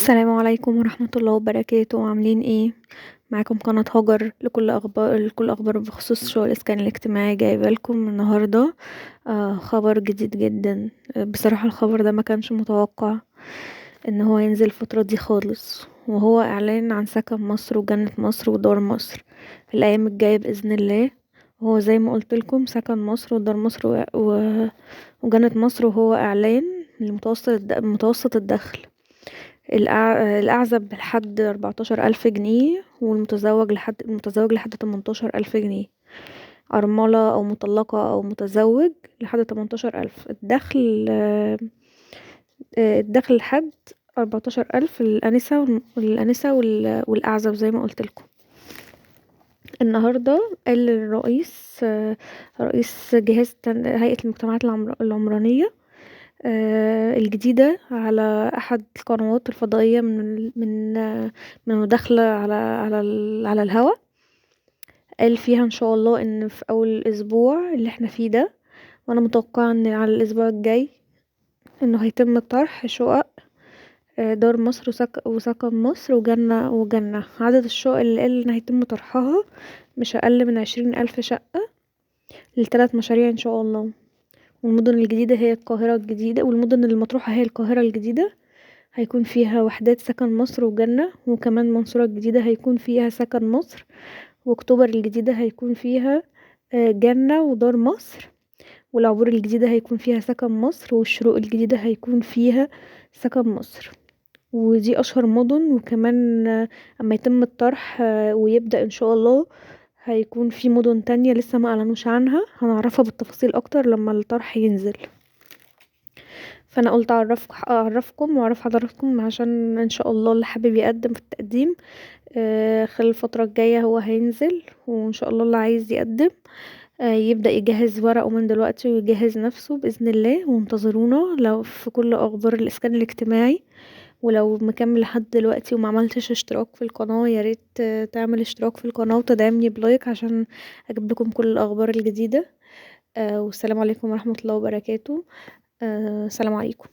السلام عليكم ورحمة الله وبركاته، عاملين ايه؟ معاكم قناة هاجر لكل اخبار بخصوص شؤون الاسكان الاجتماعي. جايبه لكم النهارده خبر جديد جدا. بصراحة الخبر ده ما كانش متوقع ان هو ينزل الفترة دي خالص، وهو اعلان عن سكن مصر وجنة مصر ودار مصر في الايام الجاية باذن الله. هو زي ما قلت لكم سكن مصر ودار مصر وجنة مصر، وهو اعلان لمتوسط الدخل. الأعزب لحد 14,000 جنيه، المتزوج لحد 18,000 جنيه. أرملة أو مطلقة أو متزوج لحد 18,000. الدخل لحد 14,000 الأنسة والأعزب زي ما قلتلكم. النهاردة قال رئيس جهاز هيئة المجتمعات العمرانية الجديدة على أحد القنوات الفضائية من مداخلة على الهوا. قال فيها إن شاء الله إن في أول الأسبوع اللي احنا فيه ده، وأنا متوقعة إن على الأسبوع الجاي إنه هيتم طرح شقق دار مصر وسكن مصر وجنة. عدد الشقق اللي قال إن هيتم طرحها مش أقل من 20,000 شقة ل3 مشاريع إن شاء الله. والمدن الجديدة هي القاهرة الجديدة، والمدن المطروحة هي القاهرة الجديدة هيكون فيها وحدات سكن مصر وجنة، وكمان منصورة الجديدة هيكون فيها سكن مصر، واكتوبر الجديدة هيكون فيها جنة ودار مصر، والعبور الجديدة هيكون فيها سكن مصر، والشروق الجديدة هيكون فيها سكن مصر. ودي اشهر مدن. وكمان اما يتم الطرح ويبدأ ان شاء الله هيكون في مدن تانية لسه ما اعلنوش عنها، هنعرفها بالتفاصيل اكتر لما الطرح ينزل. فانا قلت اعرفكم واعرف حضراتكم عشان ان شاء الله اللي حابب يقدم في التقديم خلال الفترة الجاية هو هينزل. وان شاء الله اللي عايز يقدم يبدأ يجهز ورقه من دلوقتي ويجهز نفسه بإذن الله. وانتظرونا لو في كل اخبار الاسكان الاجتماعي. ولو مكمل لحد دلوقتي وما عملتش اشتراك في القناة، ياريت تعمل اشتراك في القناة وتدعمني بلايك عشان اجيب لكم كل الاخبار الجديدة. والسلام عليكم ورحمة الله وبركاته. السلام عليكم.